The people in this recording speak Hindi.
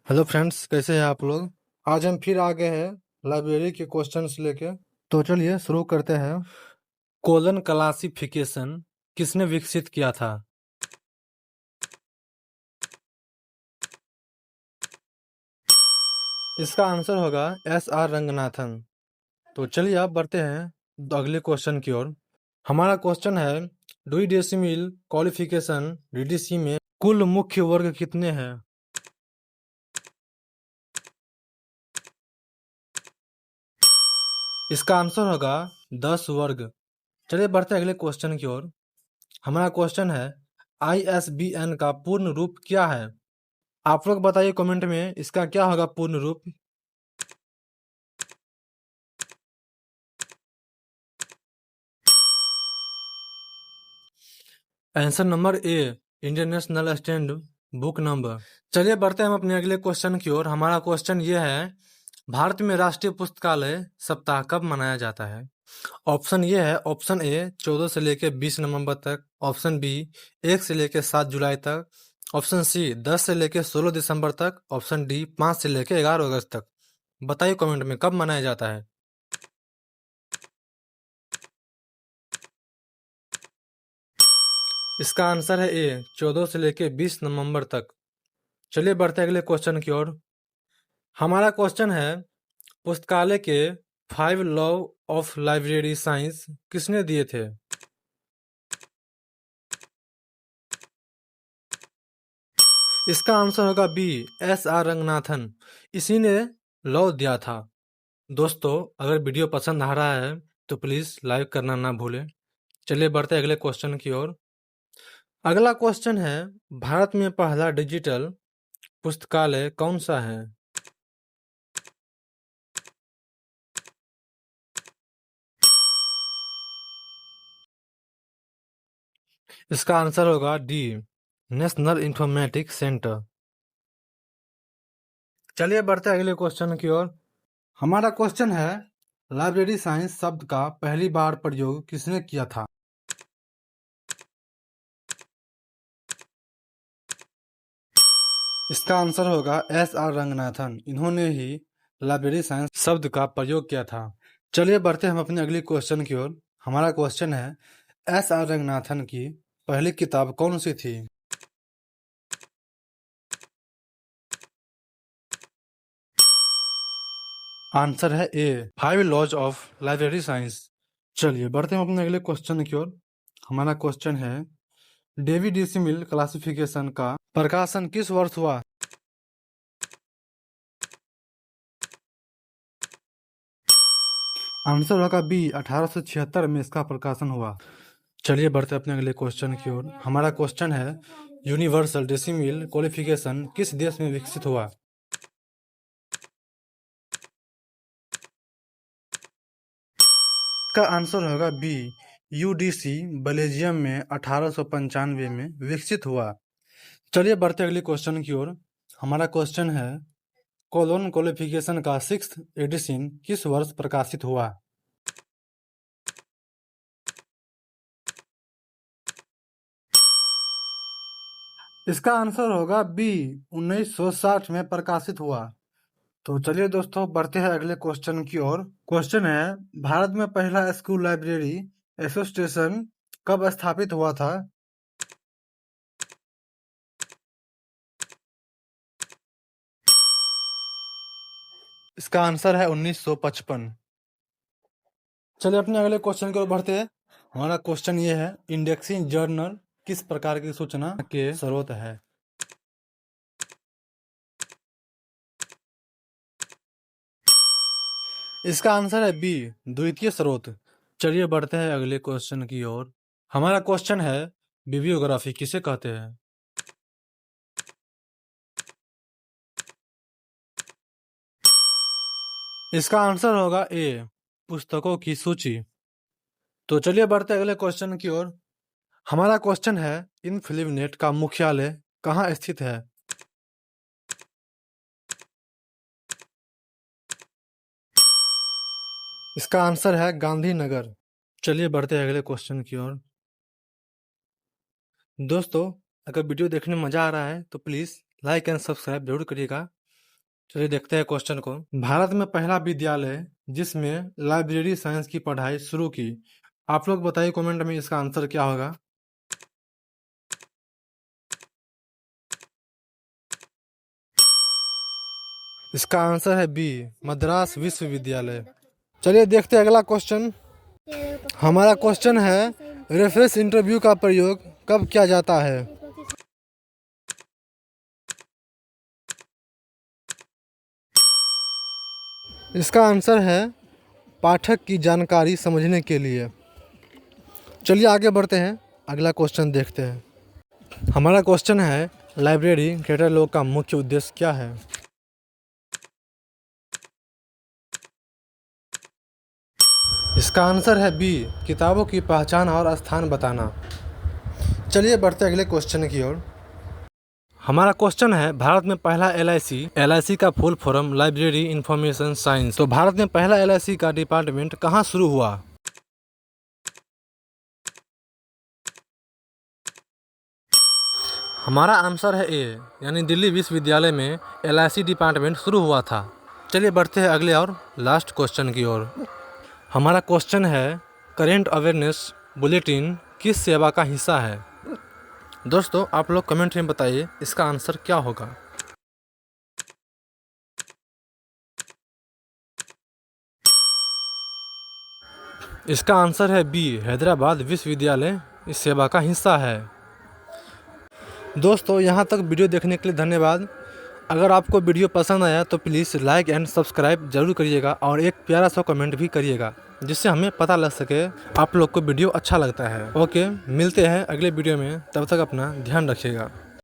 हेलो फ्रेंड्स, कैसे हैं आप लोग। आज हम फिर आ गए हैं लाइब्रेरी के क्वेश्चंस लेके। तो चलिए शुरू करते हैं। कोलन क्लासिफिकेशन किसने विकसित किया था? इसका आंसर होगा S R रंगनाथन। तो चलिए आप बढ़ते हैं अगले क्वेश्चन की ओर। हमारा क्वेश्चन है डुई डेसिमल क्वालिफिकेशन DDC में कुल मुख्य वर्ग कितने हैं? इसका आंसर होगा 10 वर्ग। चलिए बढ़ते हैं अगले क्वेश्चन की ओर। हमारा क्वेश्चन है ISBN का पूर्ण रूप क्या है? आप लोग बताइए कमेंट में इसका क्या होगा पूर्ण रूप। Answer number A, international standard book number. चलिए बढ़ते हैं हम अपने अगले क्वेश्चन की ओर। हमारा क्वेश्चन ये है भारत में राष्ट्रीय पुस्तकालय सप्ताह कब मनाया जाता है? ऑप्शन ये है, ऑप्शन ए 14 से लेकर 20 नवंबर तक, ऑप्शन बी 1 से लेकर 7 जुलाई तक, ऑप्शन सी 10 से लेकर 16 दिसंबर तक, ऑप्शन डी 5 से लेकर 11 अगस्त तक। बताइए कमेंट में कब मनाया जाता है। इसका आंसर है ए, 14 से लेकर 20 नवंबर तक। चलिए बढ़ते हैं अगले क्वेश्चन की ओर। हमारा क्वेश्चन है पुस्तकालय के 5 लॉ ऑफ लाइब्रेरी साइंस किसने दिए थे? इसका आंसर होगा बी, S R रंगनाथन। इसी ने लॉ दिया था। दोस्तों, अगर वीडियो पसंद आ रहा है तो प्लीज लाइक करना ना भूलें। चलिए बढ़ते हैं अगले क्वेश्चन की ओर। अगला क्वेश्चन है भारत में पहला डिजिटल पुस्तकालय कौन सा है? इसका आंसर होगा डी, नेशनल इंफॉर्मेटिक सेंटर। चलिए बढ़ते हैं अगले क्वेश्चन की ओर। हमारा क्वेश्चन है लाइब्रेरी साइंस शब्द का पहली बार प्रयोग किसने किया था? इसका आंसर होगा S R रंगनाथन। इन्होंने ही लाइब्रेरी साइंस शब्द का प्रयोग किया था। चलिए बढ़ते हैं हम अपने अगले क्वेश्चन की ओर। हमारा क्वेश्चन है S R रंगनाथन की पहली किताब कौन सी थी? आंसर है ए, 5 लॉज ऑफ लाइब्रेरी साइंस। चलिए बढ़ते हैं हम अपने अगले क्वेश्चन की ओर। हमारा क्वेश्चन है डेवी डेसिमल क्लासिफिकेशन का प्रकाशन किस वर्ष हुआ? आंसर होगा बी, 1876 में इसका प्रकाशन हुआ। चलिए बढ़ते हैं अपने अगले क्वेश्चन की ओर। हमारा क्वेश्चन है यूनिवर्सल डेसिमल क्वालिफिकेशन किस देश में विकसित हुआ? इसका आंसर होगा बी, UDC बेल्जियम में 1895 में विकसित हुआ। चलिए बढ़ते हैं अगले क्वेश्चन की ओर। हमारा क्वेश्चन है कोलोन क्वालिफिकेशन का 6th एडिशन किस वर्ष प्रकाशित हुआ? इसका आंसर होगा बी, 1960 में प्रकाशित हुआ। तो चलिए दोस्तों बढ़ते हैं अगले क्वेश्चन की ओर। क्वेश्चन है भारत में पहला स्कूल लाइब्रेरी एसोसिएशन कब स्थापित हुआ था? इसका आंसर है 1955। चलिए अपने अगले क्वेश्चन की ओर बढ़ते हैं। हमारा क्वेश्चन ये है इंडेक्सिंग जर्नल किस प्रकार की सूचना के स्रोत है? इसका आंसर है बी, द्वितीय स्रोत। चलिए बढ़ते हैं अगले क्वेश्चन की ओर। हमारा क्वेश्चन है बिब्लियोग्राफी किसे कहते हैं? इसका आंसर होगा ए, पुस्तकों की सूची। तो चलिए बढ़ते हैं अगले क्वेश्चन की ओर। हमारा क्वेश्चन है इनफिलिमनेट का मुख्यालय कहाँ स्थित है? इसका आंसर है गांधीनगर। चलिए बढ़ते हैं अगले क्वेश्चन की ओर। दोस्तों, अगर वीडियो देखने में मजा आ रहा है तो प्लीज लाइक एंड सब्सक्राइब जरूर करिएगा। चलिए देखते हैं क्वेश्चन को। भारत में पहला विद्यालय जिसमें लाइब्रेरी साइंस की पढ़ाई शुरू की, आप लोग बताइए कमेंट में इसका आंसर क्या होगा। इसका आंसर है बी, मद्रास विश्वविद्यालय। चलिए देखते हैं अगला क्वेश्चन। हमारा क्वेश्चन है रेफरेंस इंटरव्यू का प्रयोग कब किया जाता है। इसका आंसर है पाठक की जानकारी समझने के लिए। चलिए आगे बढ़ते हैं, अगला क्वेश्चन देखते हैं। हमारा क्वेश्चन है लाइब्रेरी कैटलॉग का मुख्य उद्देश्य क्या है। इसका आंसर है बी, किताबों की पहचान और स्थान बताना। चलिए बढ़ते अगले क्वेश्चन की ओर। हमारा क्वेश्चन है भारत में पहला एलआईसी का full form library information science. तो भारत में पहला एलआईसी का डिपार्टमेंट कहाँ शुरू हुआ। हमारा आंसर है ए, यानी दिल्ली विश्वविद्यालय में एलआईसी डिपार्टमेंट शुरू हुआ था। चलिए बढ़ते हैं अगले और लास्ट क्वेश्चन की ओर। हमारा क्वेश्चन है करेंट अवेयरनेस बुलेटिन किस सेवा का हिस्सा है। दोस्तों आप लोग कमेंट में बताइए इसका आंसर क्या होगा। इसका आंसर है बी, हैदराबाद विश्वविद्यालय इस सेवा का हिस्सा है। दोस्तों यहाँ तक वीडियो देखने के लिए धन्यवाद। अगर आपको वीडियो पसंद आया तो प्लीज़ लाइक एंड सब्सक्राइब जरूर करिएगा और एक प्यारा सा कमेंट भी करिएगा, जिससे हमें पता लग सके आप लोग को वीडियो अच्छा लगता है। ओके, मिलते हैं अगले वीडियो में, तब तक अपना ध्यान रखिएगा।